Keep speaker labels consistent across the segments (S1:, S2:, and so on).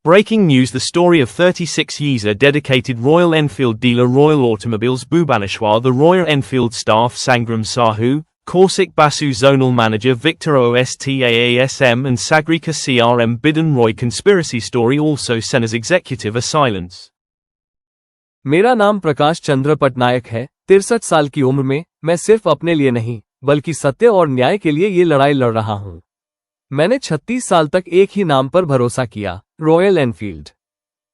S1: Breaking news: the story of 36-year dedicated Royal Enfield dealer Royal Automobiles Bhubaneswar, the Royal Enfield staff Sangram Sahu, Kaushik Basu Zonal Manager Victor Ostaasm and Sagrika CRM Bidhan Roy conspiracy story also sent as executive a silence.
S2: मेरा नाम प्रकाश चंद्र पटनायक है। 63 साल की उम्र में मैं सिर्फ अपने लिए नहीं बल्कि सत्य और न्याय के लिए ये लड़ाई लड़ रहा हूँ। मैंने 36 साल तक एक ही नाम पर भरोसा किया, रॉयल एनफील्ड।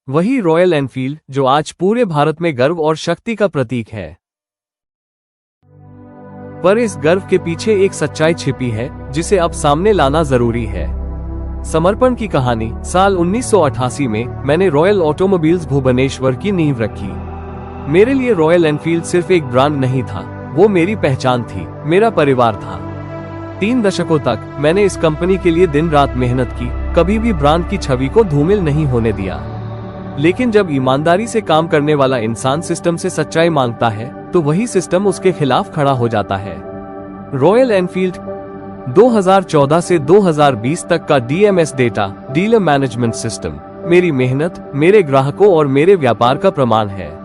S2: वही रॉयल एनफील्ड जो आज पूरे भारत में गर्व और शक्ति का प्रतीक है। पर इस गर्व के पीछे एक सच्चाई छिपी है जिसे अब सामने लाना जरूरी है। समर्पण की कहानी। साल 1988 में मैंने रॉयल ऑटोमोबाइल्स भुवनेश्वर की नींव रखी। मेरे लिए रॉयल एनफील्ड सिर्फ एक ब्रांड नहीं था, वो मेरी पहचान थी, मेरा परिवार था। 3 दशकों तक मैंने इस कंपनी के लिए दिन रात मेहनत की, कभी भी ब्रांड की छवि को धूमिल नहीं होने दिया। लेकिन जब ईमानदारी से काम करने वाला इंसान सिस्टम से सच्चाई मांगता है तो वही सिस्टम उसके खिलाफ खड़ा हो जाता है। रॉयल एनफील्ड 2014 से 2020 तक का DMS data, dealer management system, मेरी मेहनत, मेरे ग्राहकों और मेरे व्यापार का प्रमाण है।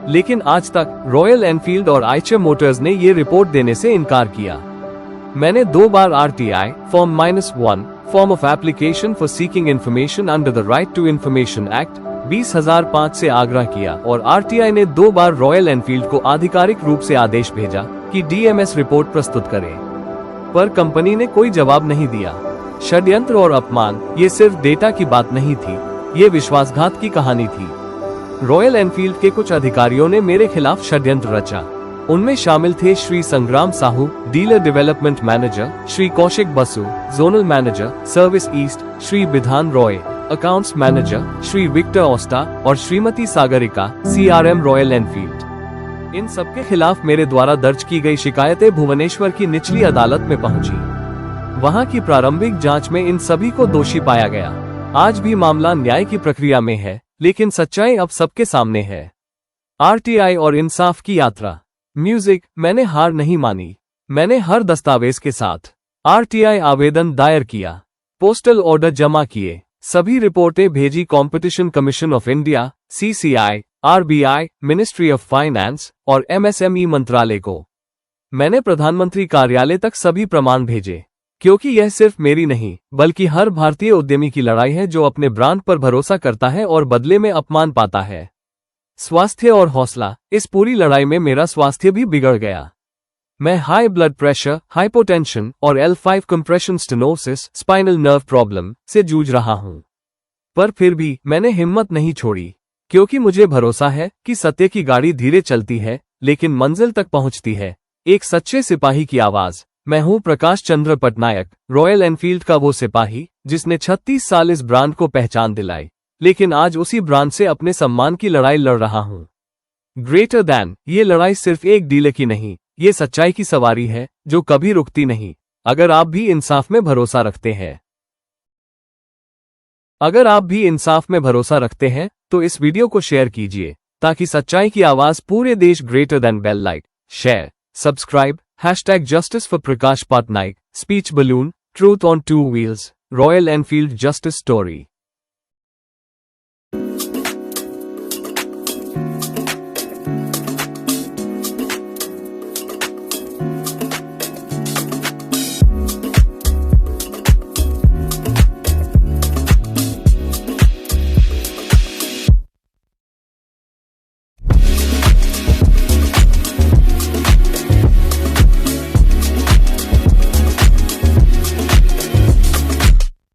S2: लेकिन आज तक रॉयल एनफील्ड और आइचर मोटर्स ने ये रिपोर्ट देने से इनकार किया। मैंने 2 बार RTI Form -1 form of application for seeking information under the right to information act 20,005 से आग्रह किया और RTI ने 2 बार रॉयल एनफील्ड को आधिकारिक रूप से आदेश भेजा कि DMS रिपोर्ट प्रस्तुत करे, पर कंपनी ने कोई जवाब नहीं दिया। षड्यंत्र और अपमान, ये सिर्फ डेटा की बात नहीं थी, ये विश्वासघात की कहानी थी। रॉयल एनफील्ड के कुछ अधिकारियों ने मेरे खिलाफ षड्यंत्र रचा। उनमें शामिल थे Shri Sangram Sahu, dealer development manager, Shri Kaushik Basu, zonal manager, service east, Shri Bidhan Roy, accounts manager, Shri Victor ओस्टा और Shrimati Sagarika, CRM Royal Enfield. इन सबके खिलाफ मेरे द्वारा दर्ज की गई शिकायतें भुवनेश्वर की निचली अदालत में पहुंची। वहां की प्रारंभिक जांच में इन सभी को दोषी पाया गया। आज भी मामला न्याय की प्रक्रिया में है, लेकिन सच्चाई अब सबके सामने है। RTI और इंसाफ की यात्रा। म्यूजिक। मैंने हार नहीं मानी। मैंने हर दस्तावेज के साथ RTI आवेदन दायर किया, पोस्टल ऑर्डर जमा किए, सभी रिपोर्टें भेजी competition commission of India, CCI, RBI, ministry of finance और MSME मंत्रालय को। मैंने प्रधानमंत्री कार्यालय तक सभी प्रमाण भेजे, क्योंकि यह सिर्फ मेरी नहीं बल्कि हर भारतीय उद्यमी की लड़ाई है जो अपने ब्रांड पर भरोसा करता है और बदले में अपमान पाता है। स्वास्थ्य और हौसला। इस पूरी लड़ाई में मेरा स्वास्थ्य भी बिगड़ गया। मैं हाई ब्लड प्रेशर, हाइपोटेंशन और L5 compression stenosis, spinal nerve problem से जूझ रहा हूं। पर फिर भी मैंने हिम्मत नहीं छोड़ी, क्योंकि मुझे भरोसा है कि सत्य की गाड़ी धीरे चलती है लेकिन मंजिल तक पहुंचती है। एक सच्चे सिपाही की आवाज। मैं हूं प्रकाश चंद्र पटनायक, रॉयल एनफील्ड का वो सिपाही जिसने 36 साल इस ब्रांड को पहचान दिलाई, लेकिन आज उसी ब्रांड से अपने सम्मान की लड़ाई लड़ रहा हूं। Greater than. ये लड़ाई सिर्फ एक डीलर की नहीं, ये सच्चाई की सवारी है जो कभी रुकती नहीं। अगर आप भी इंसाफ में भरोसा रखते हैं, तो इस वीडियो को शेयर कीजिए ताकि सच्चाई की आवाज पूरे देश greater than bell like, share, subscribe, #Justice for Prakash Patnaik, speech balloon, truth on 2 wheels, Royal Enfield justice story.